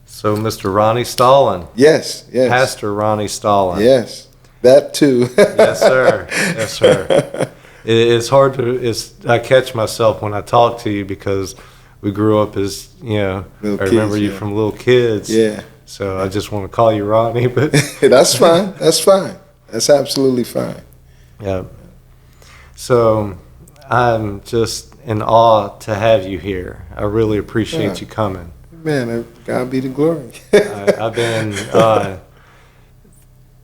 So, Mr. Ronnie Stalling. Yes, yes. Pastor Ronnie Stalling. Yes, that too. Yes, sir. Yes, sir. It's hard to. I catch myself when I talk to you because we grew up as I remember you from little kids. Yeah. So I just want to call you Ronnie, but That's fine. That's fine. That's absolutely fine. Yeah. So I'm just in awe to have you here. I really appreciate you coming. Man, God be the glory. I've been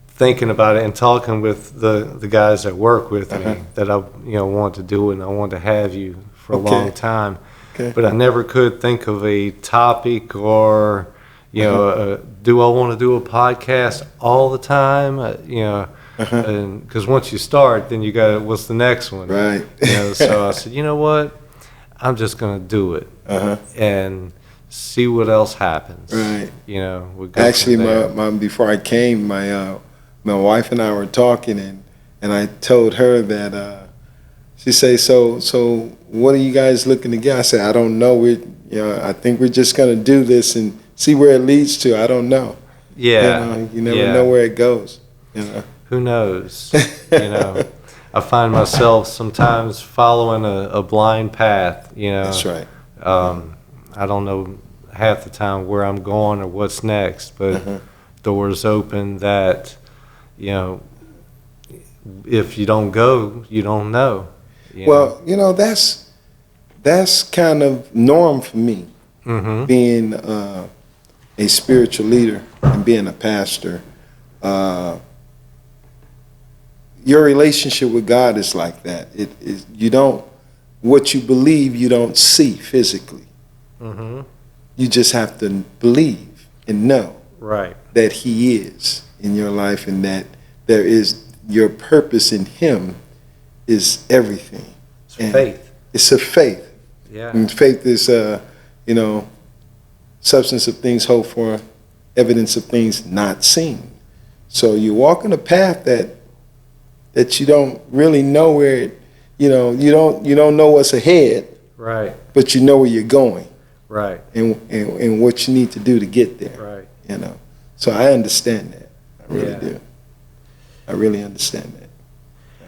thinking about it and talking with the guys that work with me that I want to do it, and I want to have you for a long time. Okay. But I never could think of a topic or do I want to do a podcast all the time? And because once you start, then you got what's the next one, right? So I said, you know what, I'm just gonna do it and see what else happens. Right. We'll go actually, my before I came, my wife and I were talking, and I told her that she say, so what are you guys looking to get? I said, I don't know. I think we're just gonna do this and see where it leads to. I don't know. Yeah. You never know where it goes. Who knows? I find myself sometimes following a blind path. That's right. I don't know half the time where I'm going or what's next, but doors open that, if you don't go, you don't know. Well, that's kind of norm for me, being a spiritual leader and being a pastor. Your relationship with God is like that. What you believe, you don't see physically. You just have to believe and know that He is in your life, and that there is your purpose in Him is everything. It's faith. It's a faith. Yeah. And faith is, substance of things hoped for, evidence of things not seen. So you walk in a path that you don't really know where it, you don't know what's ahead. Right. But you know where you're going. Right. And what you need to do to get there. Right. So I understand that. I really do. I really understand that.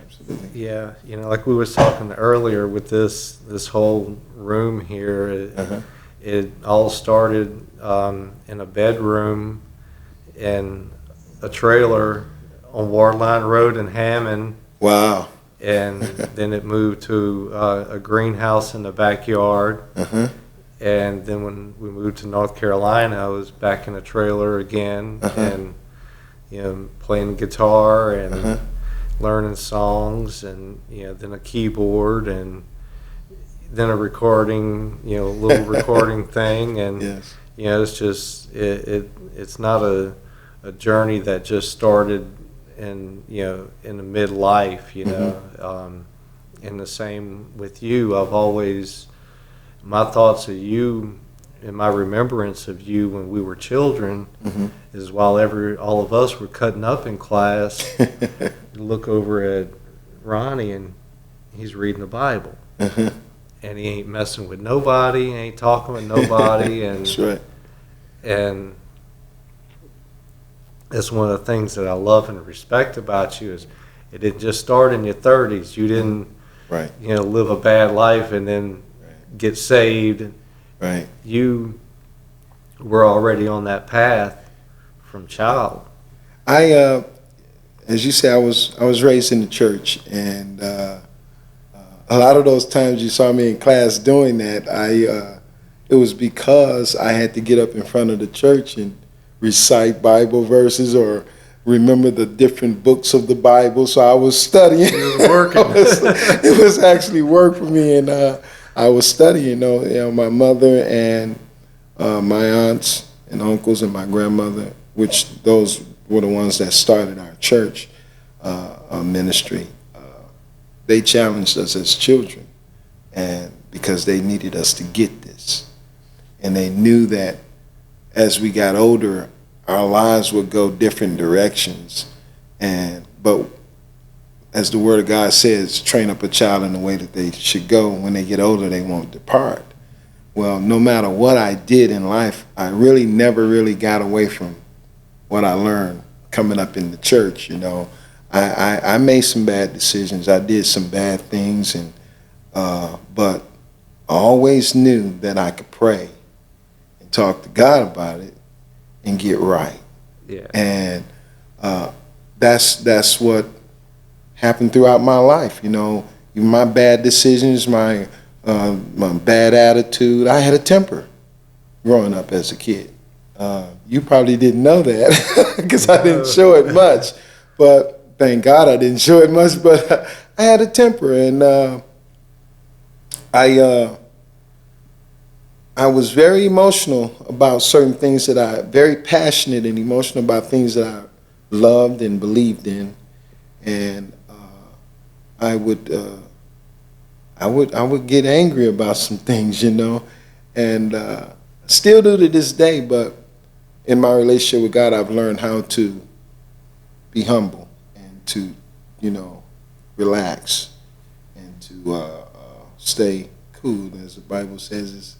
Absolutely. Yeah. Like we were talking earlier with this whole room here, it all started in a bedroom in a trailer on Waterline Road in Hammond. Wow. And then it moved to a greenhouse in the backyard. And then when we moved to North Carolina, I was back in a trailer again, and playing guitar and learning songs, and then a keyboard, and then a recording, little recording thing, and it's just it's not a journey that just started in in the midlife, and the same with you. I've always, my thoughts of you and my remembrance of you when we were children is while all of us were cutting up in class, you look over at Ronnie and he's reading the Bible, and he ain't messing with nobody, ain't talking with nobody, and that's right. And that's one of the things that I love and respect about you is it didn't just start in your 30s. You didn't, live a bad life and then get saved. Right. You were already on that path from child. As you say, I was raised in the church, and a lot of those times you saw me in class doing that, it was because I had to get up in front of the church and recite Bible verses or remember the different books of the Bible. So I was studying. It was working. It was actually work for me, and I was studying. My mother and my aunts and uncles and my grandmother, which those were the ones that started our church ministry. They challenged us as children, and because they needed us to get this, and they knew that as we got older, our lives would go different directions. But as the Word of God says, train up a child in the way that they should go. When they get older, they won't depart. well, no matter what I did in life, I really never really got away from what I learned coming up in the church. You know, I made some bad decisions. I did some bad things, and but I always knew that I could pray and talk to God about it and get right. Yeah. And that's what happened throughout my life. You know, my bad decisions, my bad attitude. I had a temper growing up as a kid. You probably didn't know that because I didn't show it much. But thank God I didn't show it much. But I had a temper, and I was very emotional about certain things very passionate and emotional about things that I loved and believed in, and I would get angry about some things, you know, and still do to this day. But in my relationship with God, I've learned how to be humble and to, you know, relax and to stay cool, as the Bible says, is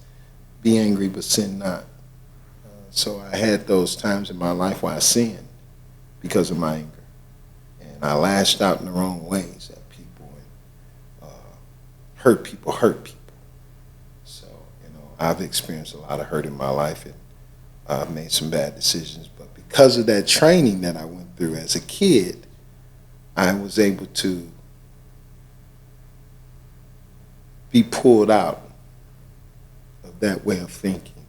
be angry but sin not. So I had those times in my life where I sinned because of my anger, and I lashed out in the wrong ways at people and hurt people. So, you know, I've experienced a lot of hurt in my life, and I've made some bad decisions. But because of that training that I went through as a kid, I was able to be pulled out of that way of thinking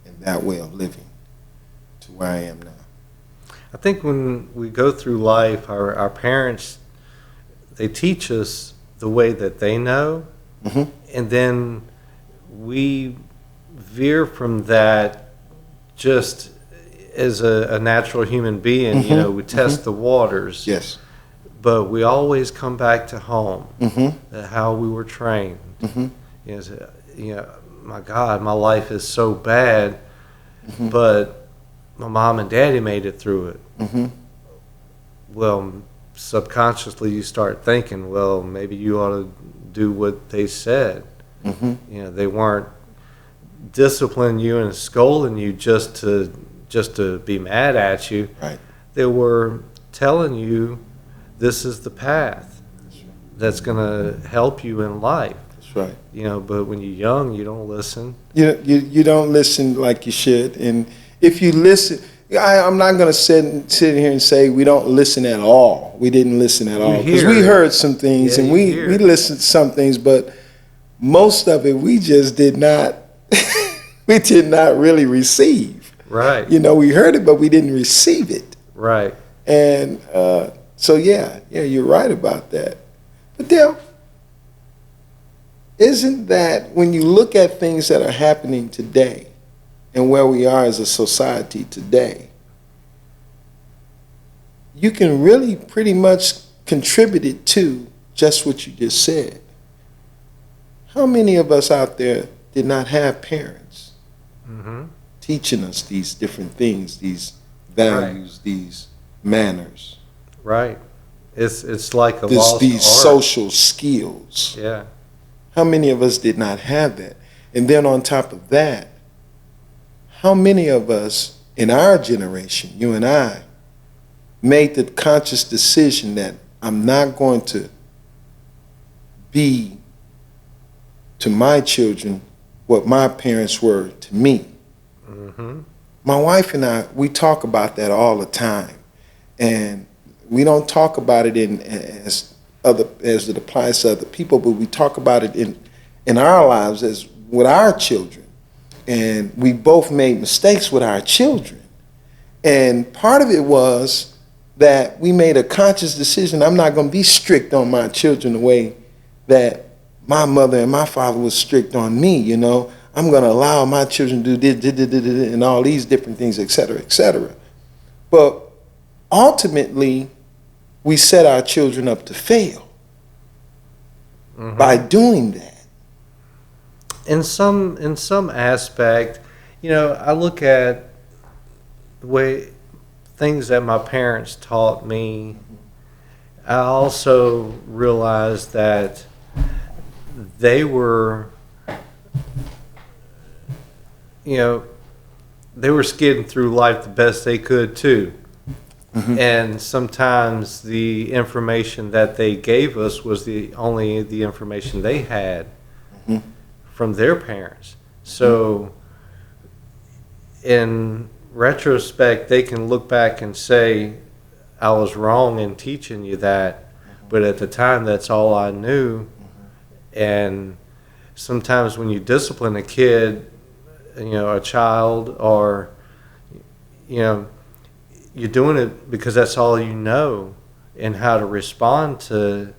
and that way of living to where I am now. I think when we go through life, our parents, they teach us the way that they know, Mm-hmm. and then we veer from that just as a natural human being. Mm-hmm. You know, we test the waters. Yes. But we always come back to home, Mm-hmm. how we were trained. Mm-hmm. You know, my God, my life is so bad, Mm-hmm. but my mom and daddy made it through it. Mm-hmm. Well, subconsciously you start thinking, well, maybe you ought to do what they said. Mm-hmm. You know, they weren't disciplining you and scolding you just to be mad at you. Right. They were telling you this is the path that's going to help you in life. That's right. You know, but when you're young, you don't listen. You don't listen like you should, and if you listen, I'm not going to sit here and say we don't listen at all. We didn't listen at all because we heard some things, and we listened to some things, but most of it we just did not. We did not really receive. Right. You know, we heard it, but we didn't receive it. Right. And so yeah, you're right about that. But Dale, isn't that when you look at things that are happening today and where we are as a society today, you can really pretty much contribute it to just what you just said. How many of us out there did not have parents Mm-hmm. teaching us these different things, these values, these manners? Right. It's like a lost These art. social skills. Yeah. How many of us did not have that? And then on top of that, how many of us in our generation, you and I, made the conscious decision that I'm not going to be to my children what my parents were to me? Mm-hmm. My wife and I, we talk about that all the time. And we don't talk about it as it applies to other people, but we talk about it in our lives as with our children. And we both made mistakes with our children. And part of it was that we made a conscious decision, I'm not going to be strict on my children the way that my mother and my father was strict on me, you know. I'm going to allow my children to do this, and all these different things, et cetera, et cetera. But ultimately, we set our children up to fail by doing that. In some aspect, you know, I look at the way things that my parents taught me. I also realized that they were you know, they were skidding through life the best they could too. Mm-hmm. And sometimes the information that they gave us was only the information they had mm-hmm. from their parents. So in retrospect, they can look back and say, I was wrong in teaching you that, but at the time, that's all I knew. And sometimes when you discipline a kid, a child, or, you're doing it because that's all you know, and how to respond to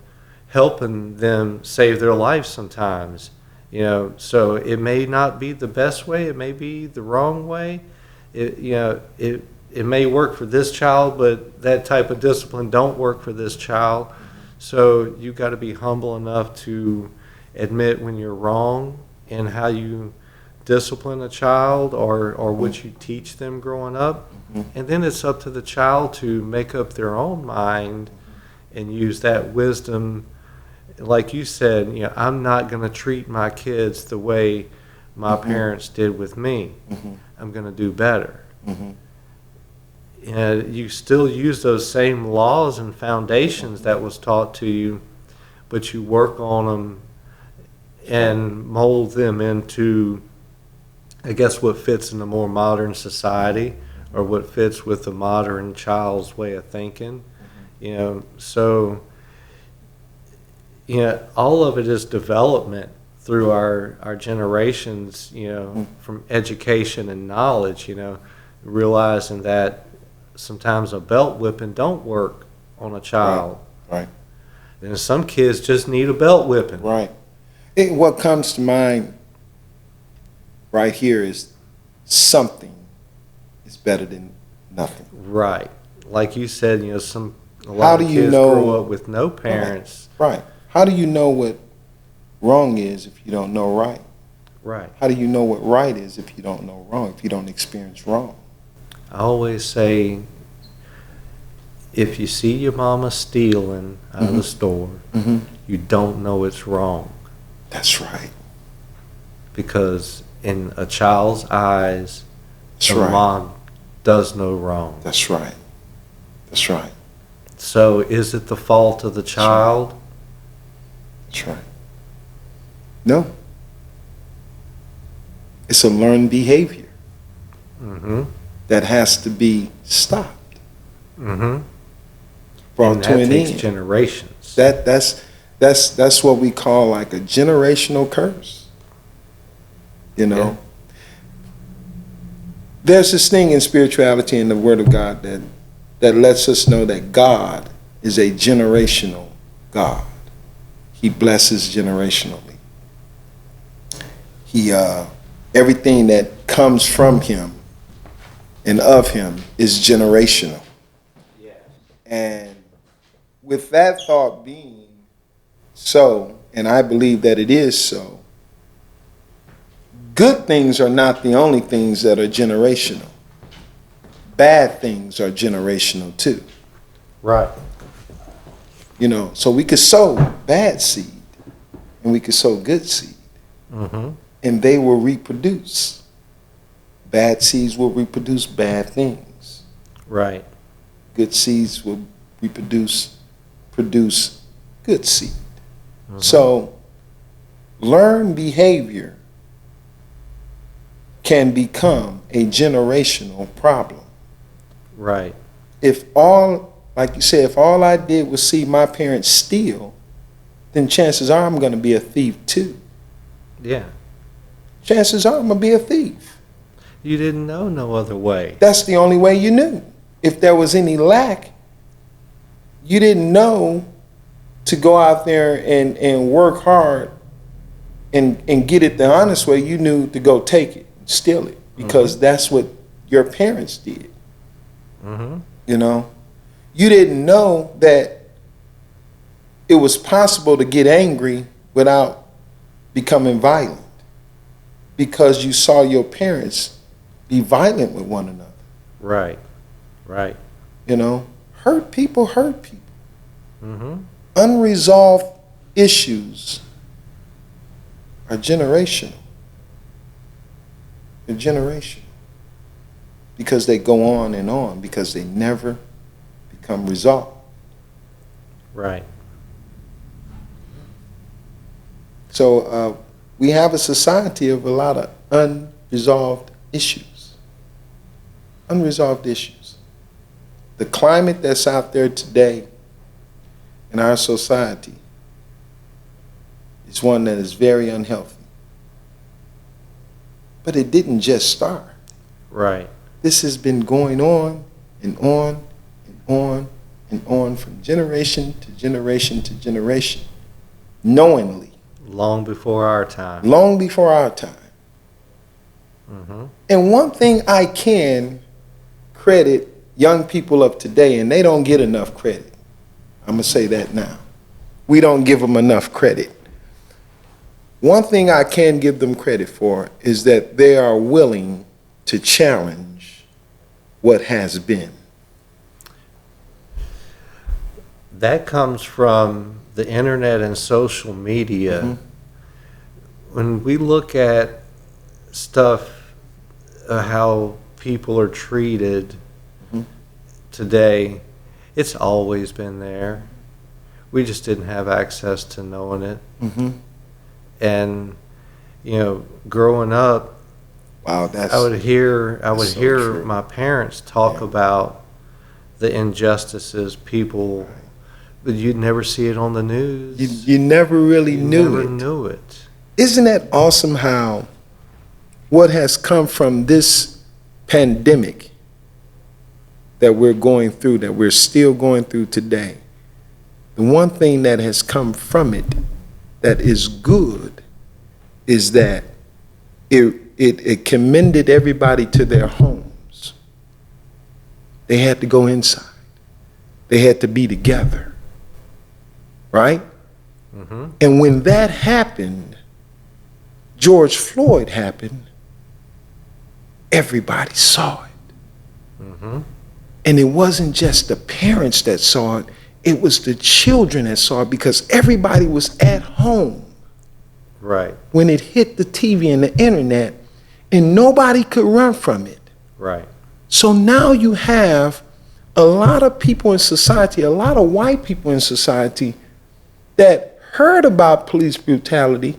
helping them save their life sometimes. So it may not be the best way, it may be the wrong way. It may work for this child, but that type of discipline don't work for this child. So you've got to be humble enough to admit when you're wrong in how you discipline a child or what you teach them growing up. And then it's up to the child to make up their own mind and use that wisdom. Like you said, I'm not going to treat my kids the way my parents did with me. I'm going to do better. And you still use those same laws and foundations that was taught to you, but you work on them and mold them into, I guess, what fits in a more modern society or what fits with the modern child's way of thinking. So all of it is development through our generations, from education and knowledge, realizing that sometimes a belt whipping don't work on a child. Right. And some kids just need a belt whipping. Right. What comes to mind right here is something is better than nothing. Right. Like you said, a lot of kids grow up with no parents. Right. How do you know what wrong is if you don't know right? Right. How do you know what right is if you don't know wrong, if you don't experience wrong? I always say, if you see your mama stealing out of the store, you don't know it's wrong. That's right. Because in a child's eyes, mom does no wrong. That's right. That's right. So is it the fault of the child? That's right. No. It's a learned behavior that has to be stopped. Brought and to an end. That takes generations. That's what we call like a generational curse. Yeah. There's this thing in spirituality in the Word of God that lets us know that God is a generational God. He blesses generationally. He everything that comes from him and of him is generational. Yes. And with that thought being so, and I believe that it is so, good things are not the only things that are generational. Bad things are generational too. Right. So we could sow bad seed and we could sow good seed. And they will reproduce. Bad seeds will reproduce bad things. Right. Good seeds will produce good seed. So learned behavior can become a generational problem. Right. Like you said, if all I did was see my parents steal, then chances are I'm going to be a thief too. Yeah. Chances are I'm going to be a thief. You didn't know no other way. That's the only way you knew. If there was any lack, you didn't know to go out there and work hard and get it the honest way. You knew to go take it, steal it, because that's what your parents did. You didn't know that it was possible to get angry without becoming violent, because you saw your parents be violent with one another. Right. Right. Hurt people. Unresolved issues are generational. They're generational. Because they go on, because they never become resolved. Right. So we have a society of a lot of unresolved issues. Unresolved issues. The climate that's out there today in our society is one that is very unhealthy. But it didn't just start. Right. This has been going on and on and on and on from generation to generation to generation, knowingly. Long before our time. Long before our time. Mm-hmm. And one thing I can credit young people of today, and they don't get enough credit. I'm going to say that now. We don't give them enough credit. One thing I can give them credit for is that they are willing to challenge what has been. That comes from the internet and social media. Mm-hmm. When we look at stuff, how people are treated mm-hmm. today, it's always been there. We just didn't have access to knowing it. Mm-hmm. And, you know, growing up, wow, I would hear true. My parents talk about the injustices people, but you'd never see it on the news. You never really knew it. Isn't that awesome how what has come from this pandemic that we're going through, that we're still going through today, the one thing that has come from it that is good is that it commended everybody to their homes. They had to go inside. They had to be together. Right? Mm-hmm. And when that happened, George Floyd happened, everybody saw it. Mm-hmm. And it wasn't just the parents that saw it, it was the children that saw it because everybody was at home. Right. When it hit the TV and the internet, and nobody could run from it. Right. So now you have a lot of people in society, a lot of white people in society that heard about police brutality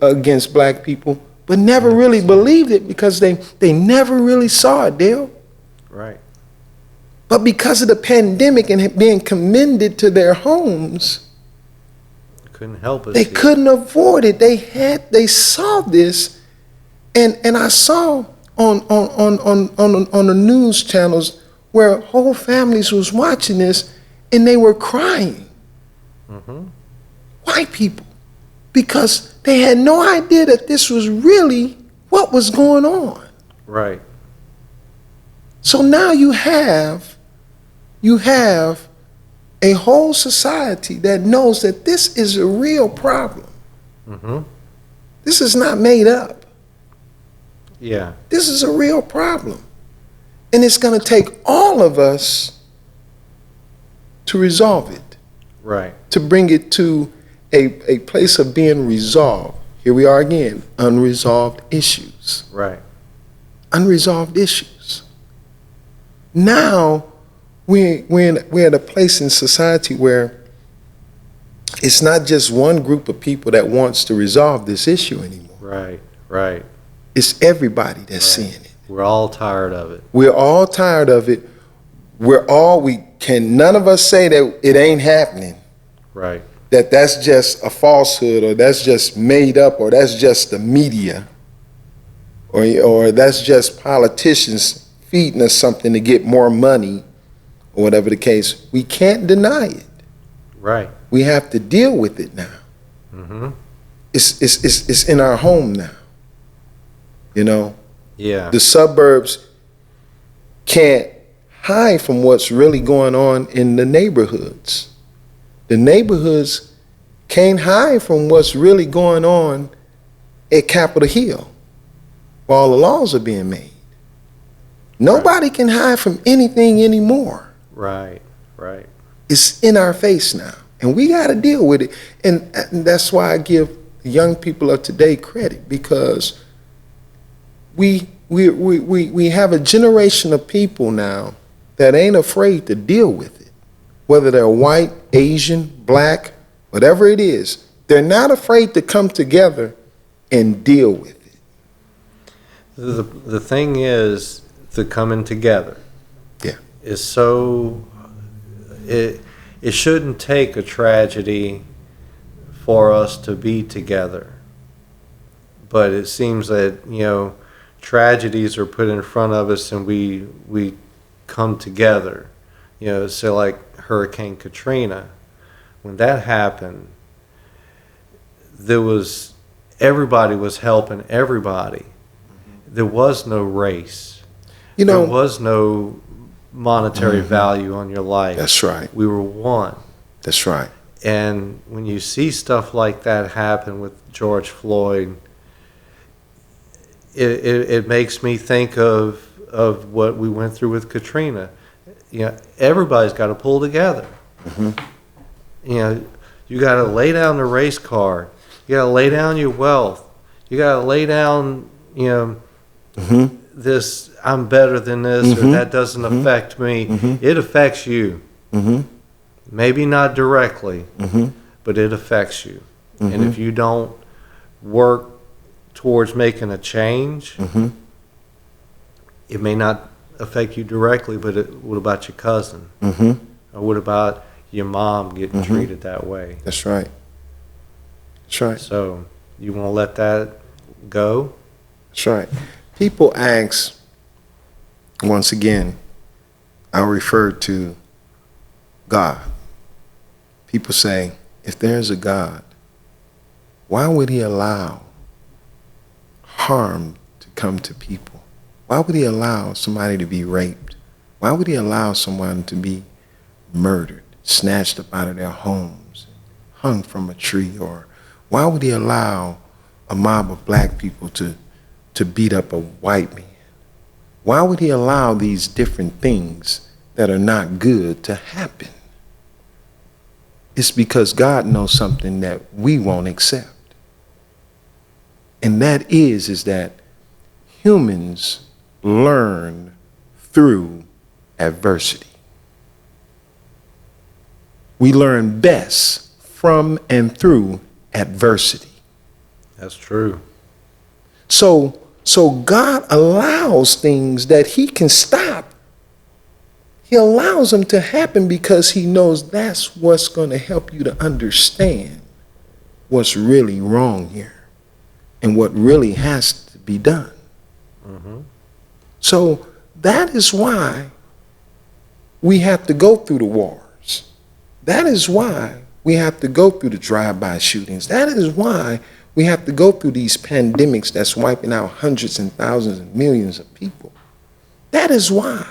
against black people, but never really believed it because they never really saw it, Dale. Right. But because of the pandemic and being commended to their homes, couldn't help it. They couldn't avoid it. They saw this, and I saw on the news channels where whole families was watching this and they were crying. Mm-hmm. White people, because they had no idea that this was really what was going on. Right. So now you have a whole society that knows that this is a real problem. Mm-hmm. This is not made up. Yeah. This is a real problem. And it's going to take all of us to resolve it. Right. To bring it to a place of being resolved. Here we are again, unresolved issues. Right. Unresolved issues. Now, we're at a place in society where it's not just one group of people that wants to resolve this issue anymore. Right, right. It's everybody that's seeing it. We're all tired of it. We're all tired of it. None of us say that it ain't happening. Right. That's just a falsehood, or that's just made up, or that's just the media, or that's just politicians feeding us something to get more money, or whatever the case. We can't deny it. Right. We have to deal with it now. Mm-hmm. It's in our home now. You know? Yeah. The suburbs can't hide from what's really going on in the neighborhoods. The neighborhoods can't hide from what's really going on at Capitol Hill, where all the laws are being made. Nobody can hide from anything anymore. Right, right. It's in our face now, and we got to deal with it. And that's why I give the young people of today credit, because we have a generation of people now that ain't afraid to deal with it, whether they're white, Asian, black, whatever it is. They're not afraid to come together and deal with it. The thing is, the coming together. Yeah. Is so. It shouldn't take a tragedy for us to be together. But it seems that, tragedies are put in front of us and we come together. So like Hurricane Katrina, when that happened, everybody was helping everybody. There was no race. There was no monetary value on your life. That's right. We were one. That's right. And when you see stuff like that happen with George Floyd, it makes me think of what we went through with Katrina. Everybody's got to pull together. You got to lay down the race card. You got to lay down your wealth. You got to lay down, this, I'm better than this, or that doesn't affect me. It affects you. Maybe not directly, but it affects you. And if you don't work towards making a change, it may not affect you directly, but what about your cousin? Or what about your mom getting treated that way? That's right. That's right. So you want to let that go? That's right. People ask, once again, I refer to God. People say, if there's a God, why would he allow harm to come to people? Why would he allow somebody to be raped? Why would he allow someone to be murdered, snatched up out of their homes, hung from a tree? Or why would he allow a mob of black people to beat up a white man? Why would he allow these different things that are not good to happen? It's because God knows something that we won't accept. And that is that humans learn through adversity. We learn best from and through adversity. That's true. So God allows things that he can stop. He allows them to happen because he knows that's what's going to help you to understand what's really wrong here and what really has to be done. So that is why we have to go through the wars. That is why we have to go through the drive-by shootings. That is why we have to go through these pandemics that's wiping out hundreds and thousands and millions of people. That is why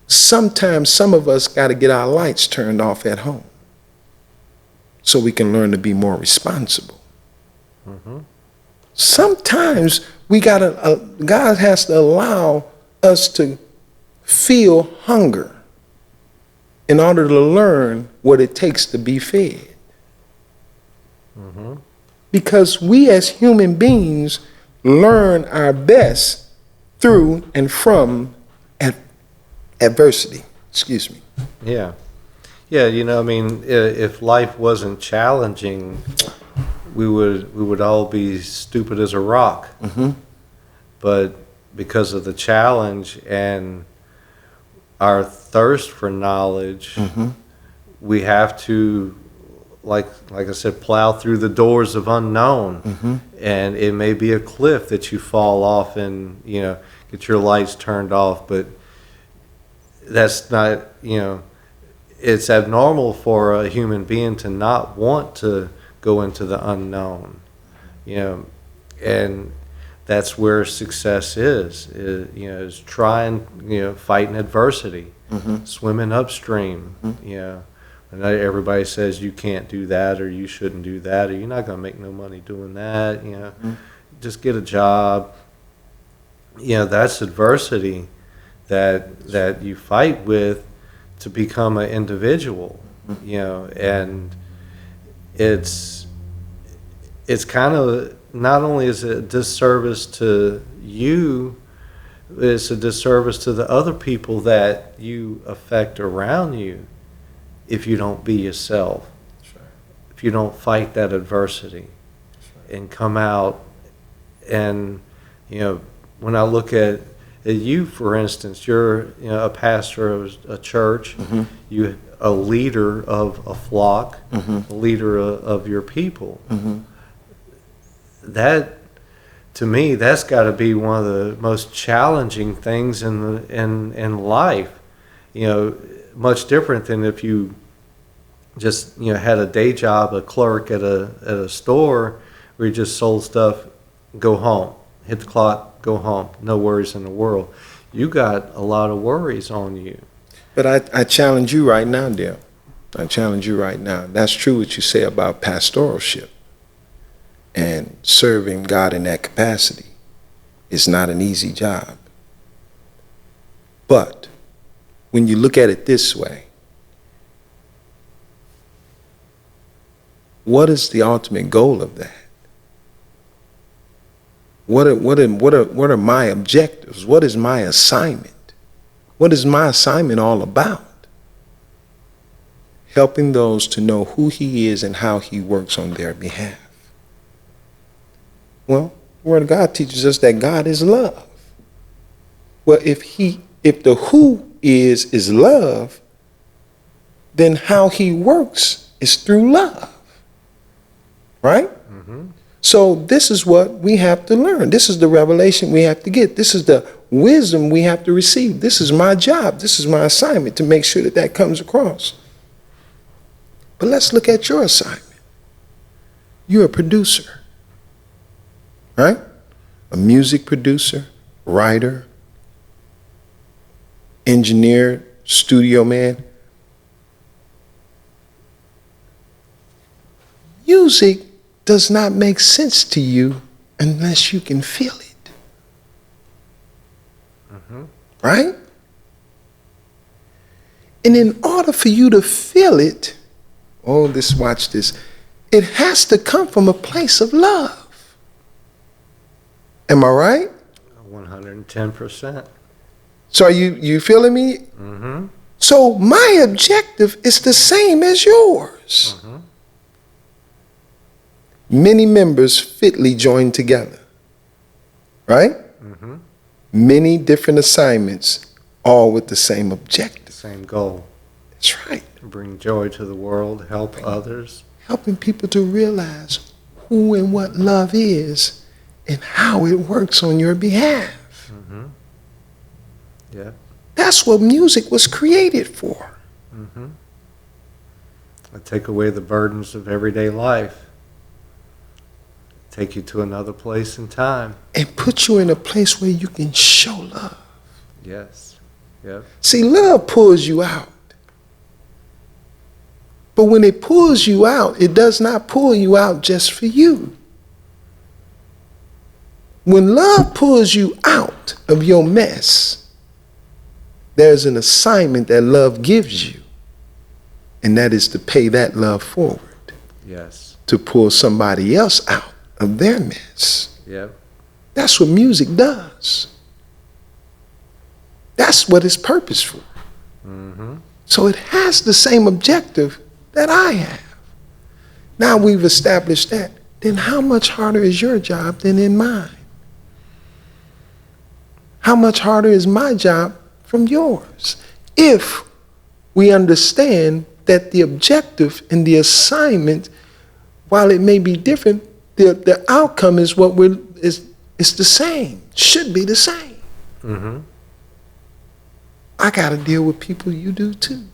sometimes some of us got to get our lights turned off at home so we can learn to be more responsible. Sometimes God has to allow us to feel hunger in order to learn what it takes to be fed. Because we as human beings learn our best through and from adversity. Excuse me. Yeah. Yeah, if life wasn't challenging, we would all be stupid as a rock. But because of the challenge and our thirst for knowledge, we have to, like I said, plow through the doors of unknown. And it may be a cliff that you fall off and, get your lights turned off, but that's not, it's abnormal for a human being to not want to go into the unknown, and that's where success is trying, fighting adversity, swimming upstream, And everybody says you can't do that or you shouldn't do that or you're not going to make no money doing that, just get a job. That's adversity that you fight with to become an individual, and it's kind of not only is it a disservice to you, it's a disservice to the other people that you affect around you if you don't be yourself. Sure. If you don't fight that adversity and come out. And, when I look at you, for instance, you're a pastor of a church, you a leader of a flock, a leader of your people. That, to me, that's got to be one of the most challenging things in life. Much different than if you just had a day job, a clerk at a store where you just sold stuff, go home, hit the clock, go home, no worries in the world. You got a lot of worries on you. But I challenge you right now, Dale. I challenge you right now. That's true what you say about pastoralship and serving God in that capacity. It's not an easy job. But when you look at it this way, what is the ultimate goal of that? What are my objectives? What is my assignment? What is my assignment all about? Helping those to know who he is and how he works on their behalf. Well, the Word of God teaches us that God is love. Well, if the who is love, then how he works is through love. Right? So this is what we have to learn. This is the revelation we have to get. This is the wisdom we have to receive. This is my job. This is my assignment to make sure that comes across. But let's look at your assignment. You're a producer, right? A music producer, writer, engineer, studio man. Music does not make sense to you unless you can feel it. Right? And in order for you to feel it, watch this, it has to come from a place of love. Am I right? 110%. So are you feeling me? So my objective is the same as yours. Many members fitly joined together, right? Many different assignments, all with the same objective. The same goal. That's right. Bring joy to the world, help others. Helping people to realize who and what love is and how it works on your behalf. Yeah. That's what music was created for. I take away the burdens of everyday life. Take you to another place in time. And put you in a place where you can show love. Yes. Yep. See, love pulls you out. But when it pulls you out, it does not pull you out just for you. When love pulls you out of your mess, there's an assignment that love gives you. And that is to pay that love forward. Yes. To pull somebody else out of their mess. Yep. That's what music does. That's what it's purpose for. So it has the same objective that I have. Now we've established that. Then how much harder is your job than in mine? How much harder is my job from yours? If we understand that the objective and the assignment, while it may be different, the outcome is it's the same, should be the same. I got to deal with people, you do too.